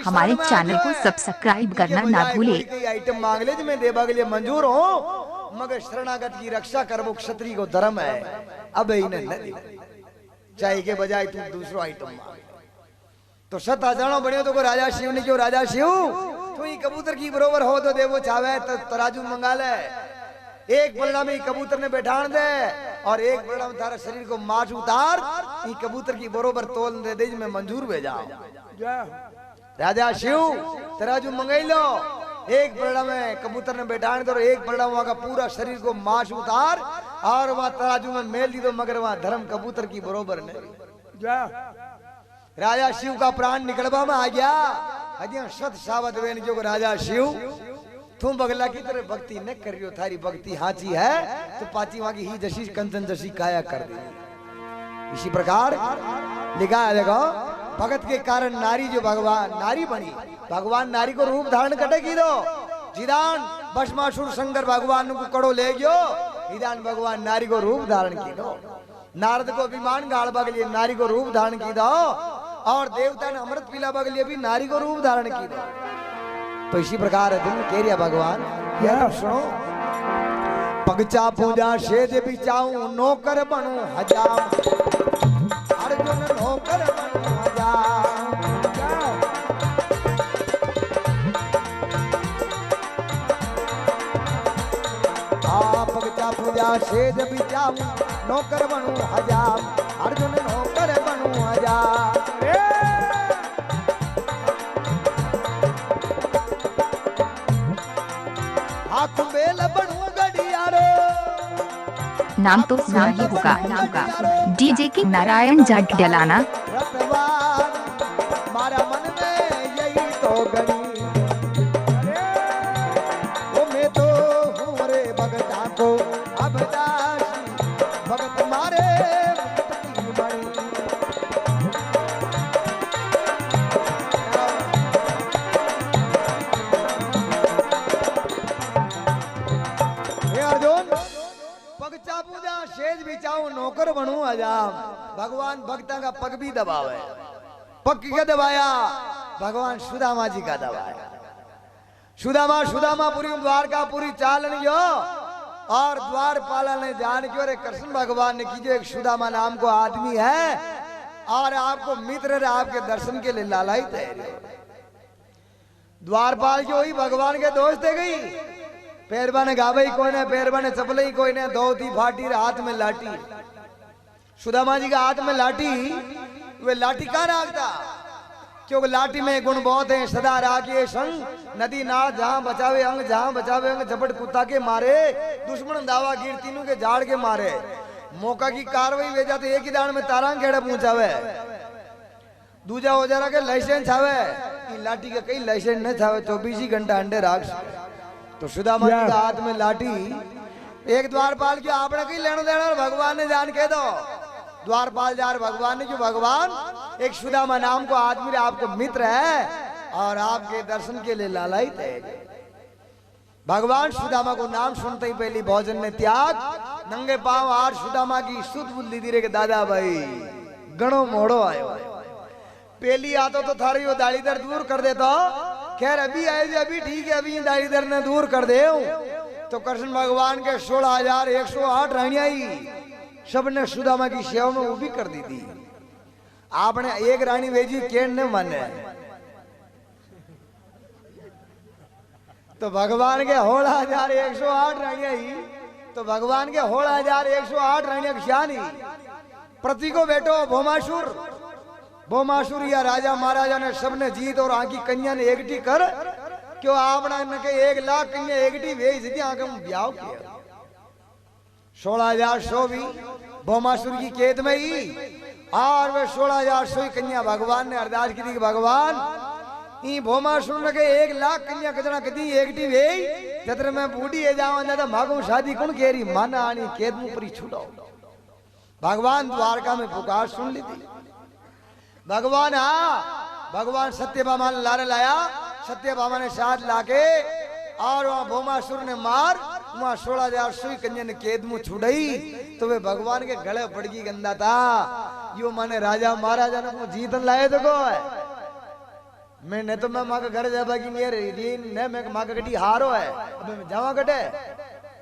हमारे चैनल को सब्सक्राइब करना ना भूले। आइटम मांग ले जो मैं देवा के लिए मंजूर हूँ, मगर शरणागत की रक्षा करबो क्षत्रिय को धर्म है। अब इन्हें न दे, चाहे के बजाय तू दूसरो आइटम मांग। तो सत हजारों बने तो को राजा शिव ने क्यों, राजा शिव तू ही कबूतर की बरोबर हो तो देवो चावे तो तराजू मंगा ले। एक बलड़ा में कबूतर ने बैठान दे और एक बलड़ा में तारा शरीर को माच उतार, ये कबूतर की बरोबर तोल दे मैं मंजूर भेजा। राजा शिव तराजू मंगाई लो, एक बलड़ा में कबूतर ने बैठान दे और एक बलड़ा वहां का पूरा शरीर को माच उतार और वहां तराजू में मेल दी दो, मगर वहां धर्म कबूतर की बरोबर नहीं। राजा शिव का प्राण निकलवा में आ गया। अजय सत सावत वेन जो राजा शिव तुम बगला की तरह भक्ति न कर रही हो, थारी भक्ति हाची है तो पाची वहां की ही जशी कंचन जशी काया कर दी। इसी प्रकार लिखा है, देखो भगत के कारण नारी जो भगवान नारी बनी, भगवान नारी को रूप धारण कटेगी दो। जिदान भस्मासुर शंकर भगवान को कड़ो ले गयो, जिदान भगवान नारी को रूप धारण की दो। नारद को विमान गाड़बा के लिए नारी को रूप धारण की दो, और देवता ने अमृत पिलाबा के लिए भी नारी को रूप धारण की दो। तो इसी प्रकार दिन कह रिया भगवान, यार सुनो, पगचा पूजा शेद बिचाऊं नौकर बनूं हजार, अर्जुन नौकर बनूं हजार। पगचा पूजा शेद बिचाऊं नौकर बनूं हजार, अर्जुन नौकर बनूं हजार। हाथ बेल बनूं गड़ियारो, नाम तो सुना ही होगा, डीजे के नारायण जाट डलाना। मारा मन में यही तो गड़ी, वो मैं तो हूँ रे भगता को अब दासी, भगत मारे शेज बिचाऊं नौकर बनूं अजाम। भगवान भक्ता का पग भी दबावे, पग का दबाया भगवान सुदामा जी का दबाया। सुदामा पूरी द्वारका पूरी चालन गयो, और द्वारपाला ने जान के और कृष्ण भगवान ने की जो एक सुदामा नाम को आदमी है और आपको मित्र आपके दर्शन के लिए लालाई तैयारी। द्वारपाल की वही भगवान के दोस्त दे गई, पैरबा ने गावई कोई ने, पैरबा ने चपलई कोई ने, धोती फाटी हाथ में लाठी। सुदामा जी का हाथ में लाठी, वे लाठी का राखता क्योंकि लाठी में गुण बहुत है। सदा राखे संग नदी नाल, जहां बचावे अंग, जहां बचावे अंग, झपट कुत्ता के मारे, दुश्मन दावा गिर तीनों के झाड़ के मारे। मौका की कार्रवाई वे जाते एक ही दान में तारा खेड़ा पहुंचावे, दूजा औजारा के लाइसेंस छावे, लाठी के कई लाइसेंस न छावे, 24 घंटा अंडे राख। तो सुदामा जी का हाथ में लाठी, एक द्वारपाल की आपने कहीं लेनो देना, भगवान ने जान के दो। द्वारपाल जार भगवान ने, जो भगवान एक सुदामा नाम को आदमी आपको मित्र है और आपके दर्शन के लिए लालाई थे। भगवान सुदामा को नाम सुनते ही पहली भोजन में त्याग, नंगे पांव आर सुदामा की शुद्ध बुद्धि धीरे के दादा भाई गणो मोड़ो आयो। पहली आतो तो थारी वो दाढ़ी दर्द दूर कर देता, खैर अभी आए जी, अभी ठीक है, अभी दाढ़ी दर्द ने दूर कर दे। तो कृष्ण भगवान के 16,108 रानियां ही सबने सुदामा की सेवा में वो भी कर दी थी। आपने एक रानी भेजी केन ने माने, तो भगवान के 16,108 रानियां ही, तो भगवान के 16,108 रानियां क्या नहीं। पृथ्वी को बैठो भौमासुर या राजा महाराजा ने सबने जीत और आकी कन्या ने एकटी कर, क्यों आपने के 1 लाख कन्या एकटी भेज दी, आगे ब्याह किया। 16,100 भी भौमासुर की कैद में ही, और वे 16,100 कन्या भगवान ने अरदास की थी कि भगवान ई भौमासुर ने के 1 लाख कन्या कितना कदी एकटी भेज, जत्र मैं बूढ़ी है जाऊं ना तो मागो शादी कौन केरी माना आनी कैद में परी छुड़ाओ। भगवान द्वारका में पुकार सुन ली थी। भगवान सत्यभामा ने लारे लाया, सत्यभामा ने साथ लाके और वहां भौमासुर ने मार, वहां 16,100 कन्या ने कैद में छुड़ाई। तो वे भगवान के गले पड़ गई गंदा था, यो माने राजा महाराजा ने जीतन लाए तो को है। मैं न तो मैं माँ का घर जाबा की नहीं रीन न मैं माँ का गड्डी हारो है अब मैं जावा गड्ढे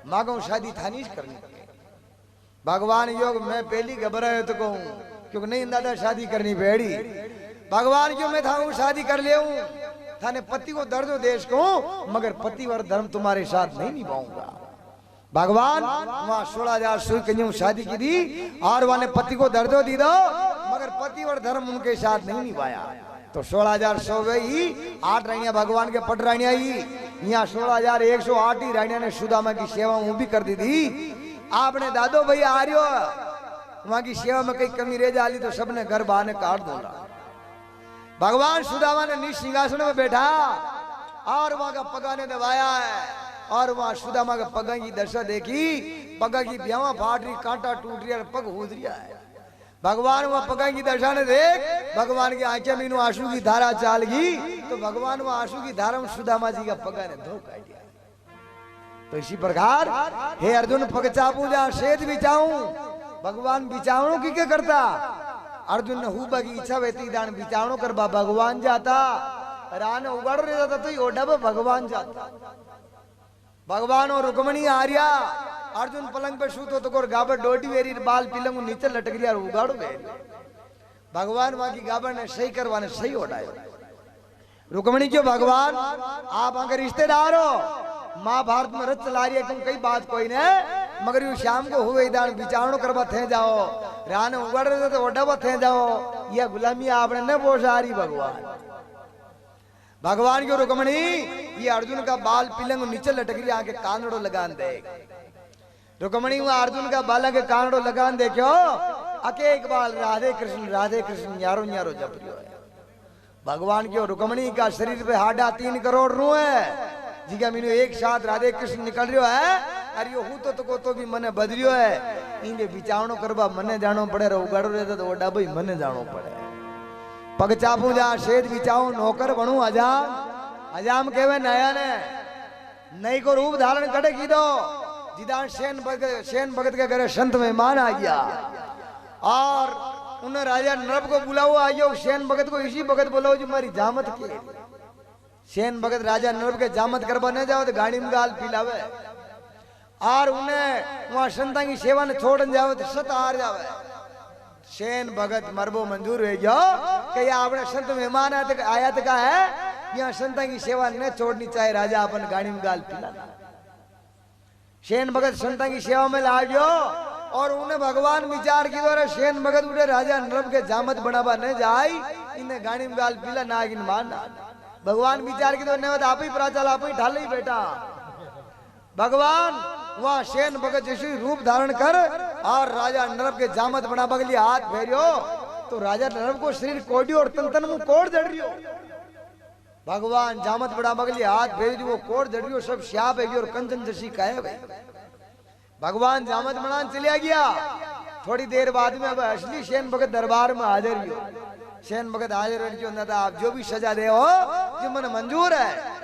माँ को शादी थानी करनी भगवान योग मैं पहली घबराए तो कहूँ क्योंकि नहीं दादा शादी करनी पेड़ी भगवान क्यों मैं था शादी कर ले थाने पति को दर्द देश को मगर पति वर धर्म तुम्हारे साथ नहीं निभाऊंगा भगवान वहां 16,000 सुई कन्या शादी की दी और वहां पति को दर्द दी दो मगर पति वर धर्म उनके साथ नहीं निभाया तो 16,000 सौ गई 8 रानियां भगवान के पट रानियां ही यहाँ 16,108 ही रानिया ने सुदामा की सेवा वो भी कर दी थी आपने दादो भाई आ रही हो वहां की सेवा में कई कमी रह जाली तो सबने घर बहाने काट दूंगा भगवान सुदामा ने निज सिंहासन में बैठा और वहां का पगा ने दबाया है और वहां सुदामा का पगा की दशा देखी पगा की ब्यावा फाट रही कांटा टूट रही पग हूद रिया है भगवान वहां पगा की दशा ने देख भगवान की आंखें में आंसू की धारा चाल गई तो भगवान वहां आंसू की धारा में सुदामा जी का पगा ने धो काट दिया तो इसी प्रकार हे अर्जुन पग चापू जा शेद बिचाऊं भगवान बिचावणों की क्या करता अर्जुन ने हुबा की इच्छा वेती दान बिचावणों करबा भगवान जाता रान उगाड़ो रह जाता तो ओडा भगवान जाता भगवान और रुक्मणी आर्या अर्जुन पलंग पे सूतो तो कोर गाबर डोटी वेरी बाल पिलंग नीचे लटक रिया उगाड़ो वे भगवान वहां की गाबर ने सही करवाने सही ओढ़ायो रुक्मणी क्यों भगवान आप आगे रिश्तेदार हो महाभारत में रच चला रही है तुम कई बात कोई ने मगर यू शाम को हुए दान विचारणो करवा थे जाओ रान उगड़ रहे तो ओडा थे जाओ यह गुलामी आपने न बोझारी भगवान भगवान की रुक्मणी ये अर्जुन का बाल पिलंग नीचे लटक रही आके कानड़ो लगान दे रुक्मणी वहां अर्जुन का बाला के कानड़ो लगान दे क्यों अके एक बाल राधे कृष्ण यारो यारो जप रही है भगवान की रुक्मणी का शरीर पे हाडा 3 करोड़ रू है जिका मीनू एक साथ राधे कृष्ण निकल रही है अरे यो हूँ तो भी मने बदरियो है इने बिचावणो करवा मने जानो पड़े रे उगाड़ो रहता तो ओडा भाई मने जानो पड़े पग चापू जा शेद बिचाऊ नौकर बनू अजाम कहवे नया ने नई को रूप धारण करे की दो जिदान सेन भगत के घरे संत मेहमान आ गया और उन्हें राजा नरभ को बुलाओ आइयो सेन भगत को इसी भगत बोलो जो हमारी जामत की सेन भगत राजा नरभ के जामत करवा न जाओ तो गाड़ी में गाल पिलावे और उन्हें वहां संता की सेवा ने छोड़ जाओ तो सत हार जावे सेन भगत मरबो मंजूर हो गयो कि आपने संत मेहमान आया तो का है यहाँ संता की सेवा न छोड़नी चाहिए राजा अपन गाड़ी में गाल पिलाना सेन भगत संता की सेवा में ला गयो और उन्हें भगवान विचार की द्वारा सेन भगत उठे राजा नरभ के जामत बनावा न जाए इन्हें गाड़ी में गाल पिला नागिन मारना भगवान विचार की द्वारा आप ही प्राचल आप ही ढाल ही बेटा भगवान वहां सेन भगत जैसे रूप धारण कर और राजा नरभ के जामत बना बगली हाथ फेरियो तो राजा नरभ को शरीर कोडियो और तन मुंह कोड़ जड़ रियो भगवान जामत बड़ा बगली हाथ फेरियो वो कोड़ जड़ रियो सब श्याप है और कंचन जैसी काहे भाई भगवान जामत बनान चलिया गया थोड़ी देर बाद में अब असली सेन भगत दरबार में हाजिर रियो सेन भगत हाजिर रहियो न आप जो भी सजा दे हो जो मन मंजूर है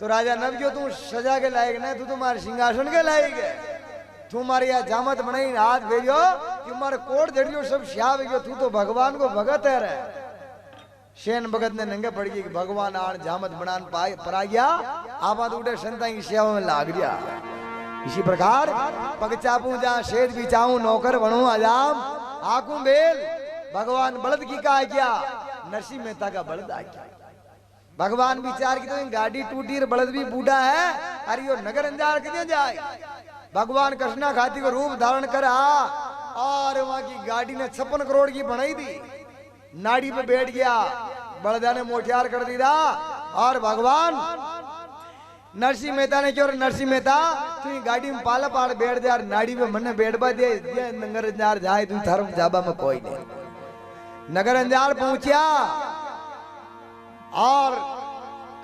तो राजा नरभ जो तू सजा के लायक नहीं तू तुम्हारे सिंहासन के लायक है तुम्हारे यहाँ जामत बनाई हाथ भेजो तुम्हारे कोट जड़ियो सब श्याप है तू तो भगवान को भगत है रे सेन भगत ने नंगे पड़ गई भगवान आन जामत बनान पाए पर आ गया आप उठे संता की सेवा में लाग गया इसी प्रकार पग चापू जा शेद बिचाऊ नौकर बनू अजाम आकू बेल भगवान बलद की का क्या नरसिंह मेहता का बलद आ गया भगवान विचार की तो गाड़ी टूटी बलद भी बूढ़ा है अरे यो नगर अंजार कितने जाए भगवान कृष्णा खाती को रूप धारण करा और वहां की गाड़ी ने 56 करोड़ की बनाई थी नाड़ी पे बैठ गया बलदा ने मोटियार कर दिया और भगवान नरसिंह मेहता ने क्यों नरसिंह मेहता तू गाड़ी में पाला पाड़ बैठ जा नाड़ी पे मन बैठवा दे नगर अंजार जाए तू धर्म जाबा में कोई नहीं नगर अंजार पहुंचा और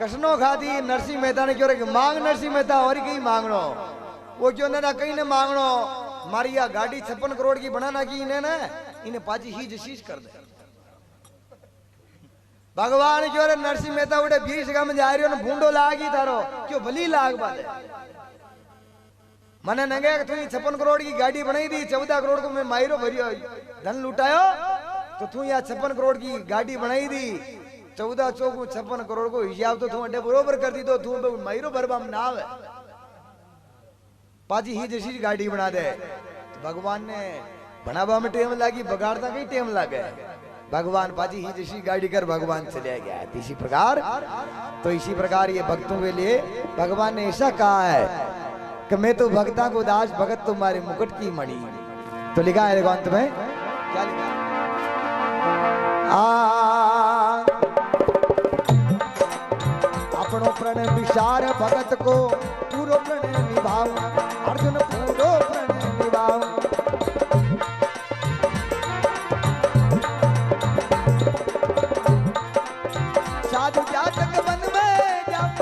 कसनो खाती नरसिंह मेहता ने क्यों मांग नरसिंह मेहता और कहीं मांगनो वो क्यों ना कहीं ने मांगनो मारी या गाड़ी 56 करोड़ की बनाना की इन्हें ना इन्हें पाची ही जशीश कर दे भगवान क्यों रे नरसिंह मेहता उठे 20 में जा रही हो ना भूडो लागी तारो क्यों भली लाग बात मने नंगे तू 56 करोड़ की गाड़ी बनाई दी 14 करोड़ को मैं मायरो भरियो धन लुटायो तो तू यहाँ 56 करोड़ की गाड़ी बनाई दी 14 चौकू 56 करोड़ को हिसाब तो तू अड्डे बरोबर कर दी तो तू महीरो भरबाम ना आवे पाजी ही जैसी गाड़ी बना दे तो भगवान ने बनावा में टेम लागी बगाड़ता कहीं टेम लागे भगवान पाजी ही जैसी गाड़ी कर भगवान चले गया इसी प्रकार तो इसी प्रकार ये भक्तों के लिए भगवान ने ऐसा कहा है कि मैं तो भक्ता को दास भगत तुम्हारे मुकुट की मणि तो लिखा है अंत में क्या लिखा अपनो प्रण विचार भगत को पूरो प्रण निभाओ अर्जुन पूरो प्रण निभाओ साधु जातक वन में जाऊं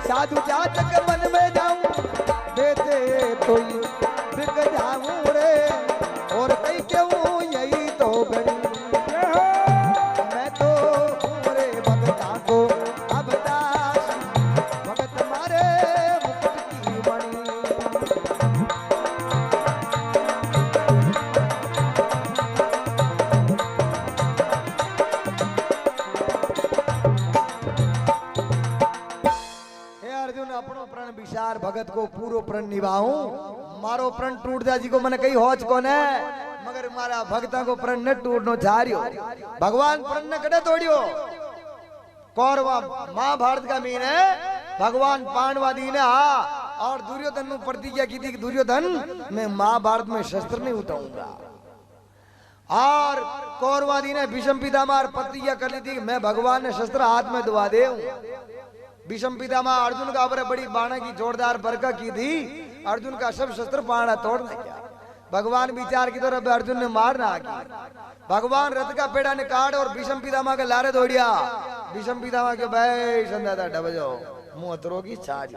साधु जातक वन में जाऊं बेटे कोई बिक जाऊं रे और कई क्यों यही तो गणी मैं तो पूरे भगता को अब दास भगत मारे मुकुट की मणि अर्जुन अपनो प्रण विचार भगत को पूरो प्रण निभाऊं मारो प्रण टूट जा जी को मैंने कही होच कोने मगर मारा भक्ता को प्रण न टूटनो चारियो भगवान प्रण न कड़े तोड़ियो कौरवा महाभारत का मीन है भगवान पांडवादी ने और दुर्योधन ने प्रतिज्ञा की थी कि दुर्योधन मैं महाभारत में शस्त्र नहीं उठाऊंगा और कौरवादी ने भीष्म पितामह प्रतिज्ञा कर ली थी मैं भगवान ने शस्त्र हाथ में दुआ दे भीष्म पितामह अर्जुन का ऊपर बड़ी बाणा की जोरदार बरका की थी अर्जुन का सब शस्त्र बाणा तोड़ना क्या भगवान विचार की तरफ अर्जुन ने मारना की भगवान रथ का पेड़ा ने काट और भीष्म पितामह के लारे दौड़िया भीष्म पितामह के भाई संध्या डब जाओ मुंह तरो की छाज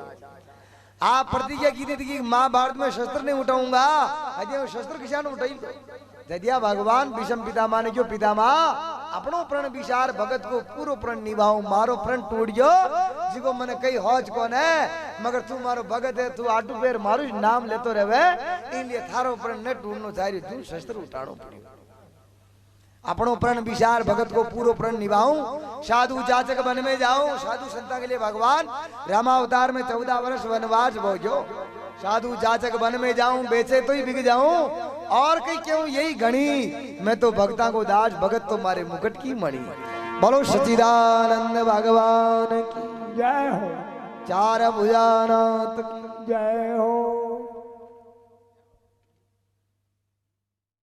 आप प्रतिज्ञा की थी कि महाभारत में शस्त्र नहीं उठाऊंगा अजय शस्त्र किसान उठाई जदिया भगवान भीष्म पितामह ने क्यों पितामह अपनो प्रण विचार भगत को पूरो प्रण निभाऊ मारो प्रण टूट गयो जिको मने कई होज कोन है मगर तू मारो भगत है तू आटू पेर मारू नाम लेतो रहवे इसलिए थारो प्रण न टूटनो चाहिए तू शस्त्र उठानो पड़ियो अपनो प्रण विचार भगत को पूरो प्रण निभाऊं साधु जाचक वन में जाऊं साधु संता के लिए भगवान रामावतार में 14 वर्ष वनवास भोगो साधु जाचक वन में जाऊं बेचे तो ही बिक जाऊं और कहीं क्यों यही घनी मैं तो भक्ता को दास भगत तो मारे मुकुट की मणि बोलो सच्चिदानंद भगवान की जय हो चार भुजानाथ की जय हो।